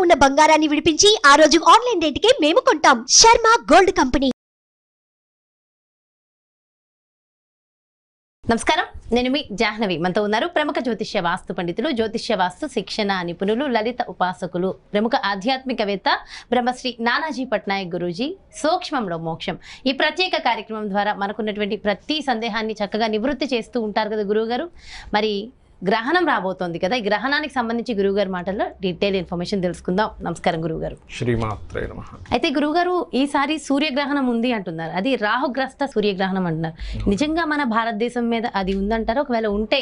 ఉన్న బంగారాన్ని విడిపించి ఆ రోజు ఆన్లైన్ రేటుకే మేము కొంటాం. Sharma gold company. నమస్కారం, నేను మీ జాహ్నవి. మనతో ఉన్నారు ప్రముఖ జ్యోతిష్య వాస్తు పండితులు, జ్యోతిష్య వాస్తు శిక్షణ నిపుణులు, లలిత ఉపాసకులు, ప్రముఖ ఆధ్యాత్మికవేత్త బ్రహ్మశ్రీ నానాజీ పట్నాయక్ గురూజీ. సూక్ష్మంలో మోక్షం ఈ ప్రత్యేక కార్యక్రమం ద్వారా మనకున్నటువంటి ప్రతి సందేహాన్ని చక్కగా నివృత్తి చేస్తూ ఉంటారు కదా గురువు గారు. మరి గ్రహణం రాబోతోంది కదా, ఈ గ్రహణానికి సంబంధించి గురువుగారి మాటల్లో డీటెయిల్ ఇన్ఫర్మేషన్ తెలుసుకుందాం. నమస్కారం గురువుగారు. శ్రీమాత్రే నమః. అయితే గురువుగారు, ఈసారి సూర్యగ్రహణం ఉంది అంటున్నారు. అది రాహుగ్రస్త సూర్యగ్రహణం అంటున్నారు. నిజంగా మన భారతదేశం మీద అది ఉందంటారు? ఒకవేళ ఉంటే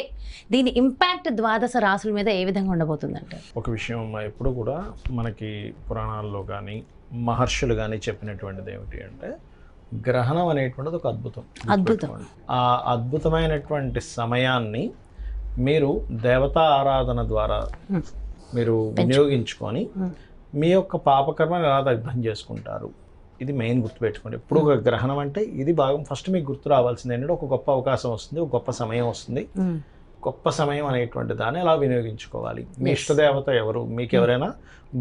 దీని ఇంపాక్ట్ ద్వాదశ రాసుల మీద ఏ విధంగా ఉండబోతుందంటారు? ఒక విషయం ఎప్పుడు కూడా మనకి పురాణాల్లో కానీ మహర్షులు కానీ చెప్పినటువంటిది ఏమిటి అంటే, గ్రహణం అనేటువంటిది ఒక అద్భుతం. ఆ అద్భుతమైనటువంటి సమయాన్ని మీరు దేవతా ఆరాధన ద్వారా మీరు వినియోగించుకొని మీ యొక్క పాపకర్మను ఎలా దగ్ధం చేసుకుంటారు, ఇది మెయిన్ గుర్తుపెట్టుకోండి. ఇప్పుడు ఒక గ్రహణం అంటే ఇది భాగం ఫస్ట్ మీకు గుర్తు రావాల్సింది ఏంటంటే, ఒక గొప్ప అవకాశం వస్తుంది, ఒక గొప్ప సమయం వస్తుంది. గొప్ప సమయం అనేటువంటి దాన్ని ఎలా వినియోగించుకోవాలి. మీ ఇష్టదేవత ఎవరు, మీకు ఎవరైనా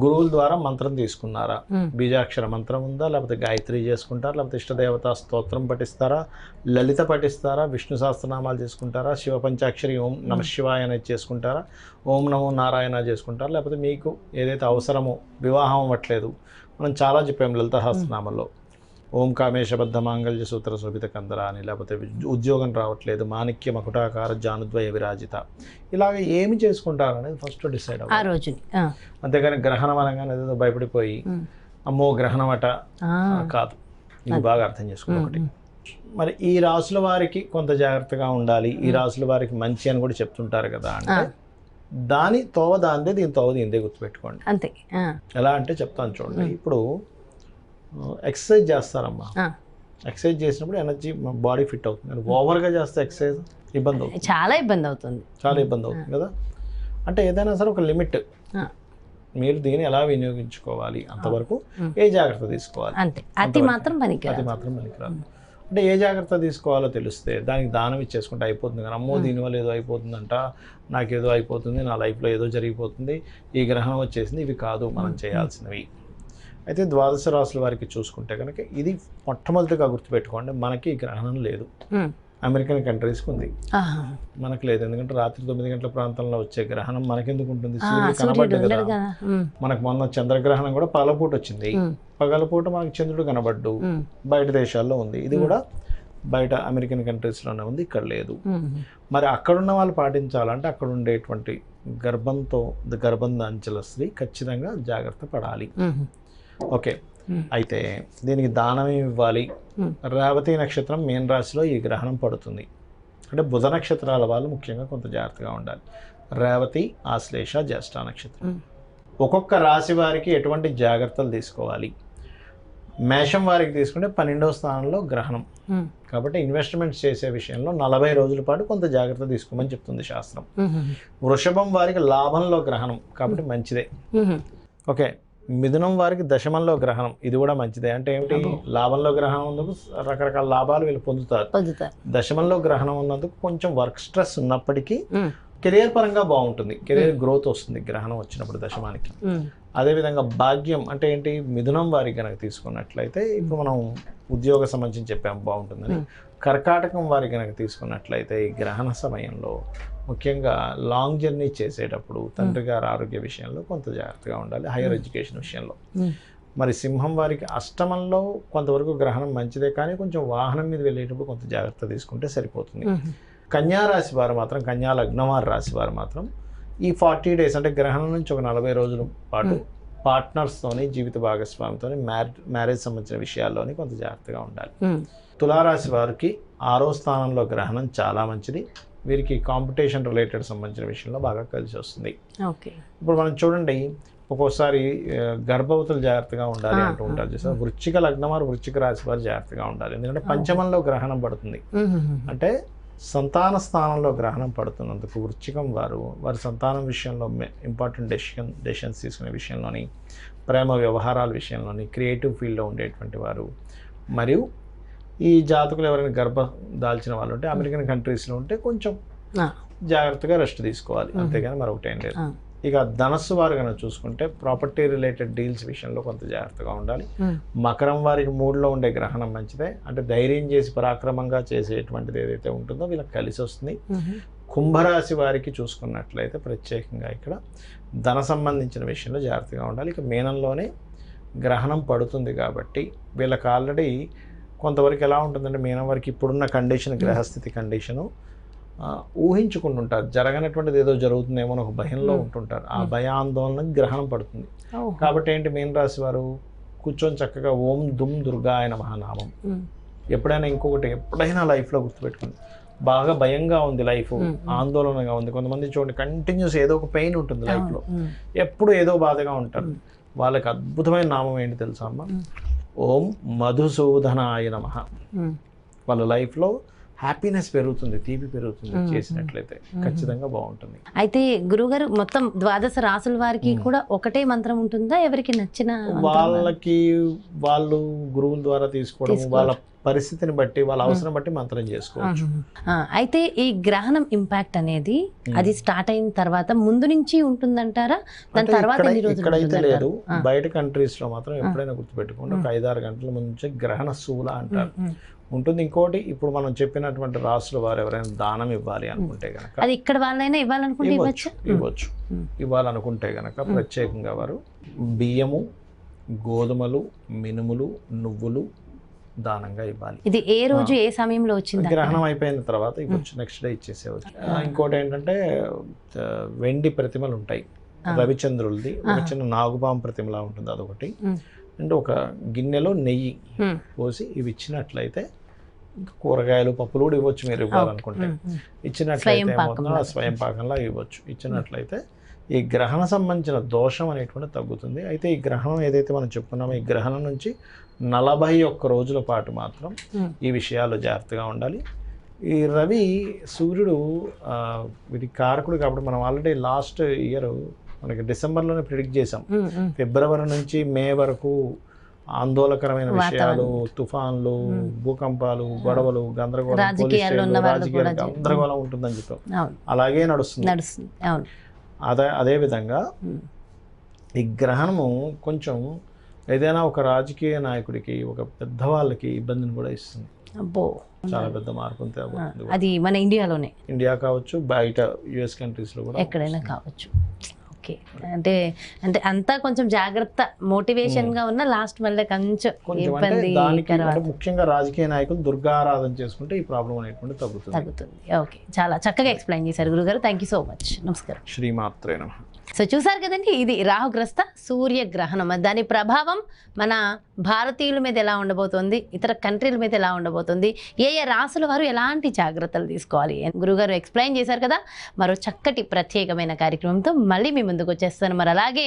గురువుల ద్వారా మంత్రం తీసుకున్నారా, బీజాక్షర మంత్రం ఉందా, లేకపోతే గాయత్రి చేసుకుంటారా, లేకపోతే ఇష్టదేవత స్తోత్రం పఠిస్తారా, లలిత పఠిస్తారా, విష్ణు సహస్రనామాలు చేసుకుంటారా, శివ పంచాక్షరి ఓం నమ శివాయ అనేది చేసుకుంటారా, ఓం నమో నారాయణ చేసుకుంటారా, లేకపోతే మీకు ఏదైతే అవసరమో, వివాహం అవ్వట్లేదు, మనం చాలా చెప్పాము లలిత సహస్రనామంలో, ఓం కామేశబద్ధ మాంగళ్య సూత్ర శోభిత కందర అని, లేకపోతే ఉద్యోగం రావట్లేదు, మాణిక్య మకుటాకార జానుద్వయ విరాజిత, ఇలాగ ఏమి చేసుకుంటారు అనేది ఫస్ట్ డిసైడ్ అవ్వాలి. అంతేగాని గ్రహణం అనగానే ఏదో భయపడిపోయి అమ్మో గ్రహణం అట కాదు, ఇది బాగా అర్థం చేసుకోండి. ఒకటి, మరి ఈ రాసుల వారికి కొంత జాగ్రత్తగా ఉండాలి, ఈ రాసుల వారికి మంచి అని కూడా చెప్తుంటారు కదా అంటే, దాని తోవ దాందే, దీని తోవ దీందే గుర్తుపెట్టుకోండి. అంతే. ఎలా అంటే చెప్తాను చూడండి. ఇప్పుడు ఎక్సర్సైజ్ చేస్తారమ్మా, ఎక్సర్సైజ్ చేసినప్పుడు ఎనర్జీ బాడీ ఫిట్ అవుతుంది. ఓవర్గా చేస్తే ఎక్సర్సైజ్ ఇబ్బంది అవుతుంది, చాలా ఇబ్బంది అవుతుంది కదా. అంటే ఏదైనా సరే ఒక లిమిట్, మీరు దీన్ని ఎలా వినియోగించుకోవాలి అంతవరకు ఏ జాగ్రత్త తీసుకోవాలి, అది మాత్రం పనికిరాదు. అంటే ఏ జాగ్రత్త తీసుకోవాలో తెలిస్తే దానికి దానం ఇచ్చేసుకుంటే అయిపోతుంది కదా. అమ్మో దీనివల్ల ఏదో అయిపోతుందంట, నాకేదో అయిపోతుంది, నా లైఫ్లో ఏదో జరిగిపోతుంది, ఈ గ్రహణం వచ్చేసింది, ఇవి కాదు మనం చేయాల్సినవి. అయితే ద్వాదశ రాసుల వారికి చూసుకుంటే కనుక ఇది మొట్టమొదటిగా గుర్తుపెట్టుకోండి, మనకి గ్రహణం లేదు. అమెరికన్ కంట్రీస్కి ఉంది, మనకు లేదు. ఎందుకంటే రాత్రి 9 గంటల ప్రాంతంలో వచ్చే గ్రహణం మనకెందుకు ఉంటుంది, సూర్యుడు కనబడ్డు కదా. మనకు మొన్న చంద్రగ్రహణం కూడా పగలపూట వచ్చింది, పగలపూట మనకు చంద్రుడు కనబడ్డు, బయట దేశాల్లో ఉంది. ఇది కూడా బయట అమెరికన్ కంట్రీస్లోనే ఉంది, ఇక్కడ లేదు. మరి అక్కడున్న వాళ్ళు పాటించాలంటే అక్కడ ఉండేటువంటి గర్భం దాంచిన స్త్రీ ఖచ్చితంగా జాగ్రత్త పడాలి. ఓకే, అయితే దీనికి దానం ఇవ్వాలి. రేవతి నక్షత్రం మీన రాశిలో ఈ గ్రహణం పడుతుంది అంటే బుధ నక్షత్రాల వాళ్ళు ముఖ్యంగా కొంత జాగ్రత్తగా ఉండాలి. రేవతి, ఆశ్లేష, జ్యేష్ఠ నక్షత్రం. ఒక్కొక్క రాశి వారికి ఎటువంటి జాగ్రత్తలు తీసుకోవాలి. మేషం వారికి తీసుకుంటే 12వ స్థానంలో గ్రహణం కాబట్టి ఇన్వెస్ట్మెంట్స్ చేసే విషయంలో 40 రోజుల పాటు కొంత జాగ్రత్త తీసుకోమని చెప్తుంది శాస్త్రం. వృషభం వారికి లాభంలో గ్రహణం కాబట్టి మంచిదే. ఓకే, మిథునం వారికి దశమంలో గ్రహణం, ఇది కూడా మంచిదే. అంటే ఏమిటి, లాభంలో గ్రహణం ఉన్నందుకు రకరకాల లాభాలు వీళ్ళు పొందుతారు. దశమంలో గ్రహణం ఉన్నందుకు కొంచెం వర్క్ స్ట్రెస్ ఉన్నప్పటికీ కెరియర్ పరంగా బాగుంటుంది, కెరియర్ గ్రోత్ వస్తుంది గ్రహణం వచ్చినప్పుడు దశమానికి. అదేవిధంగా భాగ్యం అంటే ఏంటి, మిథునం వారికి కనుక తీసుకున్నట్లయితే ఇప్పుడు మనం ఉద్యోగ సంబంధించి చెప్పాము బాగుంటుందని. కర్కాటకం వారికి కనుక తీసుకున్నట్లయితే ఈ గ్రహణ సమయంలో ముఖ్యంగా లాంగ్ జర్నీ చేసేటప్పుడు తండ్రి గారి ఆరోగ్య విషయంలో కొంత జాగ్రత్తగా ఉండాలి, హైయర్ ఎడ్యుకేషన్ విషయంలో. మరి సింహం వారికి అష్టమంలో కొంతవరకు గ్రహణం మంచిదే, కానీ కొంచెం వాహనం మీద వెళ్ళేటప్పుడు కొంత జాగ్రత్త తీసుకుంటే సరిపోతుంది. కన్యా రాశి వారు మాత్రం, కన్యా లగ్నం వారి రాశి వారు మాత్రం ఈ 40 days అంటే గ్రహణం నుంచి ఒక 40 రోజుల పాటు పార్ట్నర్స్తోని, జీవిత భాగస్వామితో మ్యారేజ్ సంబంధించిన విషయాల్లోని కొంత జాగ్రత్తగా ఉండాలి. తులారాశి వారికి 6వ స్థానంలో గ్రహణం చాలా మంచిది. వీరికి కాంపిటీషన్ రిలేటెడ్ సంబంధించిన విషయంలో బాగా కలిసి వస్తుంది. ఇప్పుడు మనం చూడండి, ఒక్కోసారి గర్భవతులు జాగ్రత్తగా ఉండాలి అంటూ ఉంటారు చూసారు. వృశ్చిక లగ్నం వారు, వృశ్చిక రాశి వారు జాగ్రత్తగా ఉండాలి. ఎందుకంటే పంచమంలో గ్రహణం పడుతుంది, అంటే సంతాన స్థానంలో గ్రహణం పడుతున్నందుకు వృశ్చికం వారి సంతానం విషయంలో ఇంపార్టెంట్ డెసిషన్స్ తీసుకునే విషయంలోని, ప్రేమ వ్యవహారాల విషయంలోని, క్రియేటివ్ ఫీల్డ్లో ఉండేటువంటి వారు, మరియు ఈ జాతకులు ఎవరైనా గర్భం దాల్చిన వాళ్ళు ఉంటే అమెరికన్ కంట్రీస్లో ఉంటే కొంచెం జాగ్రత్తగా రెస్ట్ తీసుకోవాలి, అంతేగాని మరొకటి ఏం లేదు. ఇక ధనస్సు వారు కనుక చూసుకుంటే ప్రాపర్టీ రిలేటెడ్ డీల్స్ విషయంలో కొంత జాగ్రత్తగా ఉండాలి. మకరం వారికి మూడులో ఉండే గ్రహణం మంచిదే, అంటే ధైర్యం చేసి పరాక్రమంగా చేసేటువంటిది ఏదైతే ఉంటుందో వీళ్ళకి కలిసి వస్తుంది. కుంభరాశి వారికి చూసుకున్నట్లయితే ప్రత్యేకంగా ఇక్కడ ధన సంబంధించిన విషయంలో జాగ్రత్తగా ఉండాలి. ఇక మీనంలోనే గ్రహణం పడుతుంది కాబట్టి వీళ్ళకి ఆల్రెడీ కొంతవరకు ఎలా ఉంటుందంటే మీనం వారికి ఇప్పుడున్న కండిషన్, గ్రహస్థితి కండిషను ఊహించుకుంటూ ఉంటారు, జరగనటువంటిది ఏదో జరుగుతుందేమో అని ఒక భయంలో ఉంటుంటారు. ఆ భయాందోళనకు గ్రహణం పడుతుంది. కాబట్టి ఏంటి, మీన రాశి వారు కూర్చొని చక్కగా ఓం దుమ్ దుర్గాయ నమః నామం ఎప్పుడైనా ఎప్పుడైనా లైఫ్లో గుర్తుపెట్టుకోండి. బాగా భయంగా ఉంది లైఫ్, ఆందోళనగా ఉంది, కొంతమంది చూడండి కంటిన్యూస్ ఏదో ఒక పెయిన్ ఉంటుంది లైఫ్లో, ఎప్పుడు ఏదో బాధగా ఉంటారు. వాళ్ళకి అద్భుతమైన నామం ఏంటి తెలుసా అమ్మ? ఓం మధుసూదనాయ నమః. వాళ్ళ లైఫ్లో హ్యాపీనెస్ పెరుగుతుంది, తీపి పెరుగుతుంది చేసినట్లయితే ఖచ్చితంగా బాగుంటుంది. అయితే గురుగారు మొత్తం ద్వాదశ రాసుల వారికి కూడా ఒకటే మంత్రం ఉంటుందా? ఎవరికి నచ్చిన వాళ్ళకి వాళ్ళు గురువుల ద్వారా తీసుకోవడం, వాళ్ళ పరిస్థితిని బట్టి, వాళ్ళ అవసరం బట్టి మంత్రం చేసుకోవచ్చు. అయితే ఈ గ్రహణం ఇంపాక్ట్ అనేది అది స్టార్ట్ అయిన తర్వాత ముందు నుంచి ఉంటుందంటారా? దాని తర్వాత ఇక్కడైతే లేదు, బయట కంట్రీస్ లో మాత్రం ఎప్పుడైనా గుర్తుపెట్టుకోండి, ఒక 5-6 గంటల ముందు నుంచి గ్రహణ శూల అంటారు ఉంటుంది. ఇంకోటి, ఇప్పుడు మనం చెప్పినటువంటి రాసుల వారు ఎవరైనా దానం ఇవ్వాలి అనుకుంటే గనక, అది ఇక్కడ వాళ్ళైనా ఇవ్వాలనుకుంటే ఇవ్వచ్చు. ఇవ్వాలనుకుంటే గనక ప్రత్యేకంగా వారు బియ్యము, గోధుమలు, మినుములు, నువ్వులు దానంగా ఇవ్వాలి. ఇది ఏ రోజు ఏ సమయంలో వచ్చింది? గ్రహణం అయిపోయిన తర్వాత ఇవ్వచ్చు, నెక్స్ట్ డే ఇచ్చేసేవచ్చు. ఇంకోటి ఏంటంటే వెండి ప్రతిమలు ఉంటాయి, రవిచంద్రులది ఒక చిన్న నాగుపాము ప్రతిమలా ఉంటుంది, అదొకటి. అంటే ఒక గిన్నెలో నెయ్యి పోసి ఇవి ఇచ్చినట్లయితే, ఇంకా కూరగాయలు, పప్పులు కూడా ఇవ్వచ్చు మీరు ఇవ్వాలనుకుంటే. ఇచ్చినట్లయితే స్వయం పాకంలా ఇవ్వచ్చు. ఇచ్చినట్లయితే ఈ గ్రహణ సంబంధించిన దోషం అనేటువంటి తగ్గుతుంది. అయితే ఈ గ్రహణం ఏదైతే మనం చెప్పుకున్నామో, ఈ గ్రహణం నుంచి 41 రోజుల పాటు మాత్రం ఈ విషయాలు జాగ్రత్తగా ఉండాలి. ఈ రవి సూర్యుడు వీటి కారకుడు కాబట్టి మనం ఆల్రెడీ లాస్ట్ ఇయర్ మనకి డిసెంబర్లోనే ప్రిడిక్ట్ చేసాం, ఫిబ్రవరి నుంచి మే వరకు ఆందోళనకరమైన విషయాలు, తుఫాన్లు, భూకంపాలు, గొడవలు, గందరగోళం, రాజకీయాలు గందరగోళం ఉంటుందని చెప్పాం. అలాగే నడుస్తుంది. అదే విధంగా ఈ గ్రహణము కొంచెం ఏదైనా ఒక రాజకీయ నాయకుడికి, ఒక పెద్దవాళ్ళకి ఇబ్బందిని కూడా ఇస్తుంది. చాలా పెద్ద మార్పుని తేబోతుంది. అది మన ఇండియా కావచ్చు, బయట యుఎస్ కంట్రీస్ లో కూడా ఎక్కడైనా కావచ్చు. ఓకే, అంటే అంతా కొంచెం జాగ్రత్త, మోటివేషన్ గా ఉన్న లాస్ట్ మళ్ళీ కొంచెం ఇబ్బంది. ముఖ్యంగా రాజకీయ నాయకులు దుర్గారాధన చేసుకుంటే ఈ ప్రాబ్లం అనేటువంటి తగ్గుతుంది. ఓకే, చాలా చక్కగా ఎక్స్ప్లెయిన్ చేశారు గురుగారు. Thank you so much. నమస్కారం. శ్రీమాత్రే నమః. సో చూసారు కదండి, ఇది రాహుగ్రస్త సూర్యగ్రహణం. దాని ప్రభావం మన భారతీయుల మీద ఎలా ఉండబోతోంది, ఇతర కంట్రీల మీద ఎలా ఉండబోతుంది, ఏ రాసుల వారు ఎలాంటి జాగ్రత్తలు తీసుకోవాలి, గురుగారు ఎక్స్ప్లెయిన్ చేశారు కదా. మరో చక్కటి ప్రత్యేకమైన కార్యక్రమంతో మళ్ళీ మీ ముందుకు వచ్చేస్తాను. మరి అలాగే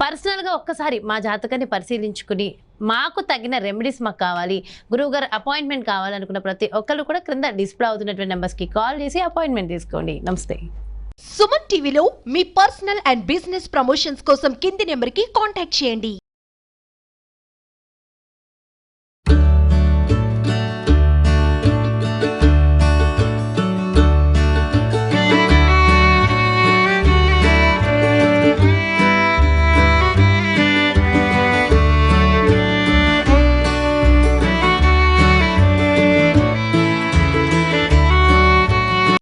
పర్సనల్గా ఒక్కసారి మా జాతకాన్ని పరిశీలించుకుని మాకు తగిన రెమెడీస్ మాకు కావాలి, గురువుగారు అపాయింట్మెంట్ కావాలనుకున్న ప్రతి ఒక్కరు కూడా క్రింద డిస్ప్లే అవుతున్నటువంటి నెంబర్స్కి కాల్ చేసి అపాయింట్మెంట్ తీసుకోండి. నమస్తే. సుమన్ టీవీలో మీ పర్సనల్ అండ్ బిజినెస్ ప్రమోషన్స్ కోసం కింది నెంబర్కి కాంటాక్ట్ చేయండి.